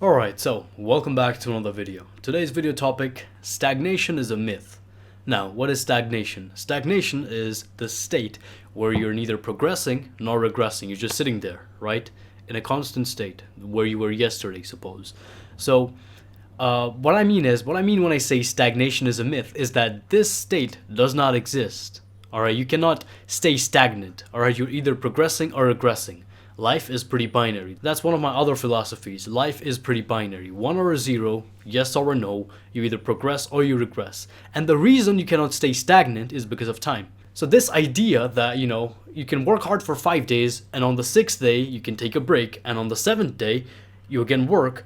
Alright, so welcome back to another video. Today's video topic, stagnation is a myth. Now, what is stagnation? Stagnation is the state where you're neither progressing nor regressing. You're just sitting there, right? In a constant state, where you were yesterday, suppose. So, what I mean when I say stagnation is a myth, is that this state does not exist. Alright, you cannot stay stagnant. Alright, you're either progressing or regressing. Life is pretty binary. That's one of my other philosophies. Life is pretty binary. 1 or a 0, yes or a no. You either progress or you regress. And the reason you cannot stay stagnant is because of time. So this idea that, you can work hard for 5 days and on the 6th day you can take a break and on the 7th day you again work,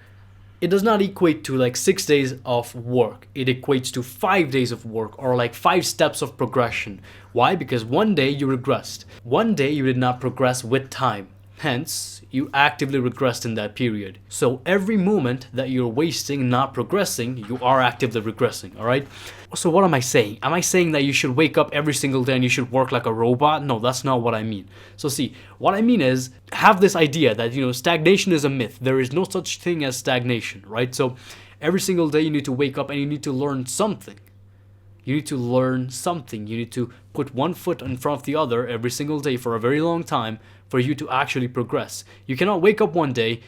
it does not equate to like 6 days of work. It equates to 5 days of work or like 5 steps of progression. Why? Because one day you regressed. One day you did not progress with time. Hence, you actively regressed in that period. So every moment that you're wasting not progressing, you are actively regressing, alright? So what am I saying? Am I saying that you should wake up every single day and you should work like a robot? No, that's not what I mean. So see, what I mean is, have this idea that, stagnation is a myth. There is no such thing as stagnation, right? So every single day you need to wake up and you need to learn something. You need to learn something. You need to put one foot in front of the other every single day for a very long time for you to actually progress. You cannot wake up one day,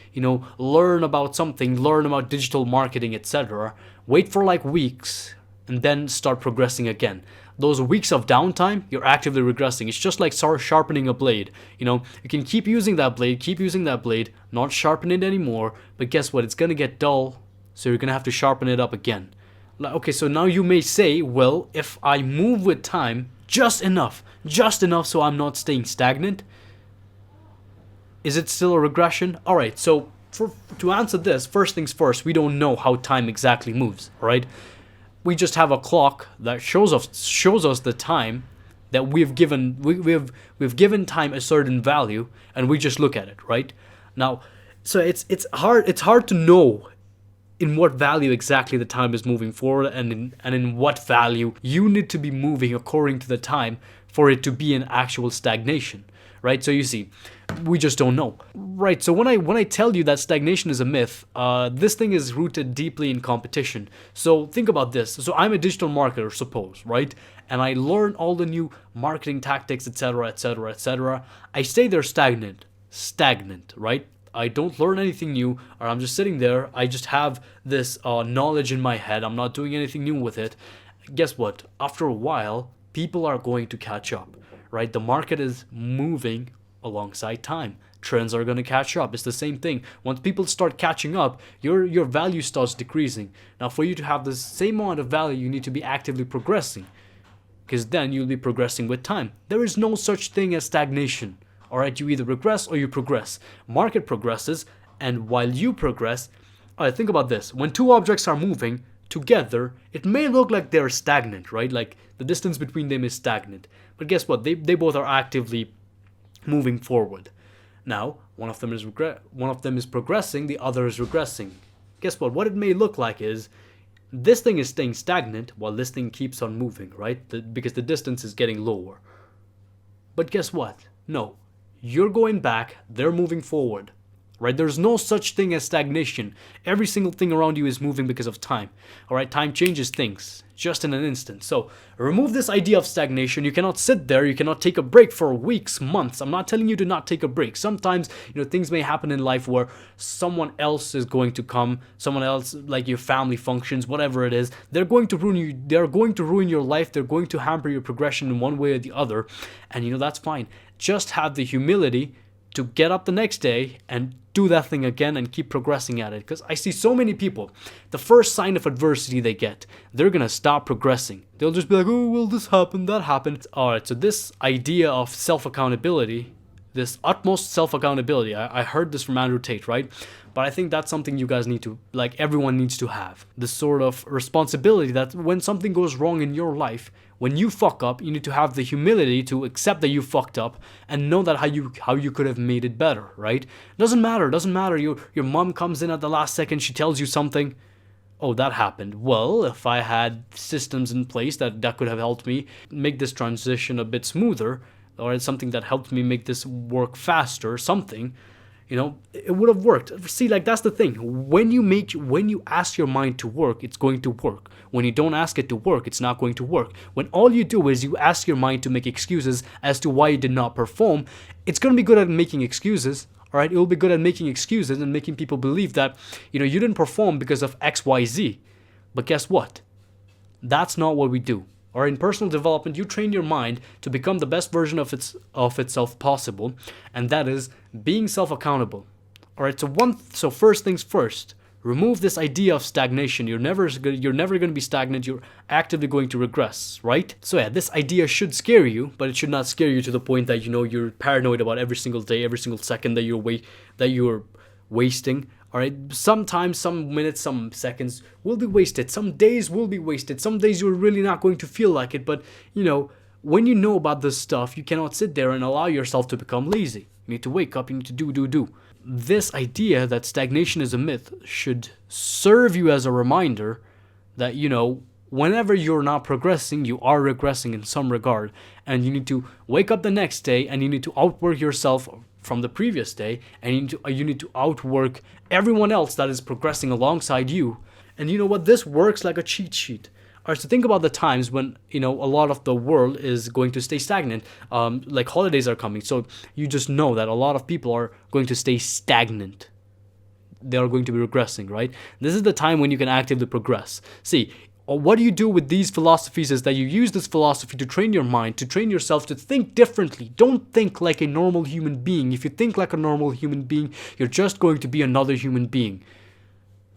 learn about something, learn about digital marketing, etc. Wait for like weeks and then start progressing again. Those weeks of downtime, you're actively regressing. It's just like sharpening a blade. You can keep using that blade, not sharpen it anymore, but guess what? It's gonna get dull, so you're gonna have to sharpen it up again. Okay, so now you may say, well, if I move with time just enough so I'm not staying stagnant, is it still a regression? Alright, so to answer this, first things first, we don't know how time exactly moves, alright? We just have a clock that shows us the time that we've given time a certain value, and we just look at it, right? Now, so it's hard to know in what value exactly the time is moving forward and in what value you need to be moving according to the time for it to be an actual stagnation, right? So you see, we just don't know, right? So when I tell you that stagnation is a myth, this thing is rooted deeply in competition. So think about this. So I'm a digital marketer, suppose, right? And I learn all the new marketing tactics, etc., etc., etc. I stay there stagnant, right? I don't learn anything new, or I'm just sitting there. I just have this knowledge in my head. I'm not doing anything new with it. Guess what? After a while, people are going to catch up, right? The market is moving alongside time. Trends are going to catch up. It's the same thing. Once people start catching up, your value starts decreasing. Now, for you to have the same amount of value, you need to be actively progressing, because then you'll be progressing with time. There is no such thing as stagnation. Alright, you either regress or you progress. Market progresses, and while you progress, alright, think about this. When two objects are moving together, it may look like they're stagnant, right? Like the distance between them is stagnant. But guess what? They both are actively moving forward. Now, one of them is progressing, the other is regressing. Guess what? What it may look like is this thing is staying stagnant while this thing keeps on moving, right? Because the distance is getting lower. But guess what? No. You're going back, they're moving forward, right? There's no such thing as stagnation. Every single thing around you is moving because of time, all right? Time changes things just in an instant. So remove this idea of stagnation. You cannot sit there. You cannot take a break for weeks, months. I'm not telling you to not take a break. Sometimes, things may happen in life where someone else is going to come, someone else, like your family functions, whatever it is, they're going to ruin you. They're going to ruin your life. They're going to hamper your progression in one way or the other. And that's fine. Just have the humility to get up the next day and do that thing again and keep progressing at it. Because I see so many people, the first sign of adversity they get, they're going to stop progressing. They'll just be like, oh, well, this happened, that happened. Alright, so this idea of self-accountability, this utmost self-accountability, I heard this from Andrew Tate, right? But I think that's something you guys need to, everyone needs to have. This sort of responsibility that when something goes wrong in your life, when you fuck up, you need to have the humility to accept that you fucked up and know that how you could have made it better, right? Doesn't matter. Your mom comes in at the last second, she tells you something. Oh, that happened. Well, if I had systems in place that could have helped me make this transition a bit smoother, or it's something that helped me make this work faster, something, You know, it would have worked. See, like, that's the thing. When you ask your mind to work, it's going to work. When you don't ask it to work, it's not going to work. When all you do is you ask your mind to make excuses as to why you did not perform, it's going to be good at making excuses. All right, it will be good at making excuses and making people believe that, you know, you didn't perform because of XYZ. But guess what? That's not what we do. Or in personal development, you train your mind to become the best version of itself possible, and that is being self-accountable. All right. So first things first. Remove this idea of stagnation. You're never going to be stagnant. You're actively going to regress, right? So yeah, this idea should scare you, but it should not scare you to the point that, you know, you're paranoid about every single day, every single second that you're wasting. All right, sometimes, some minutes, some seconds will be wasted. Some days will be wasted. Some days you're really not going to feel like it. But, you know, when you know about this stuff, you cannot sit there and allow yourself to become lazy. You need to wake up. You need to do. This idea that stagnation is a myth should serve you as a reminder that, you know, whenever you're not progressing, you are regressing in some regard. And you need to wake up the next day and you need to outwork yourself from the previous day, and you need to outwork everyone else that is progressing alongside you. And you know what? This works like a cheat sheet. All right, so think about the times when, you know, a lot of the world is going to stay stagnant. Like holidays are coming, so you just know that a lot of people are going to stay stagnant. They are going to be regressing, right? This is the time when you can actively progress. See, what do you do with these philosophies is that you use this philosophy to train your mind, to train yourself to think differently. Don't think like a normal human being. If you think like a normal human being, you're just going to be another human being.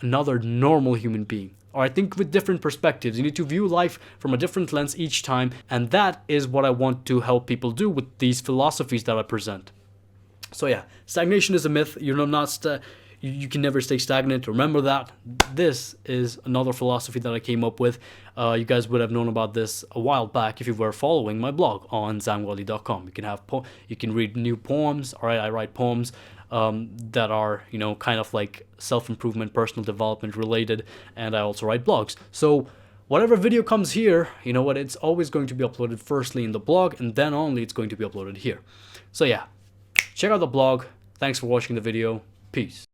Another normal human being. Or I think with different perspectives. You need to view life from a different lens each time. And that is what I want to help people do with these philosophies that I present. So yeah, stagnation is a myth. You can never stay stagnant. Remember that. This is another philosophy that I came up with. You guys would have known about this a while back if you were following my blog on ZamGodly.com. You can read new poems. All right, I write poems that are, you know, kind of like self-improvement, personal development related, and I also write blogs. So whatever video comes here, you know what? It's always going to be uploaded firstly in the blog, and then only it's going to be uploaded here. So yeah, check out the blog. Thanks for watching the video. Peace.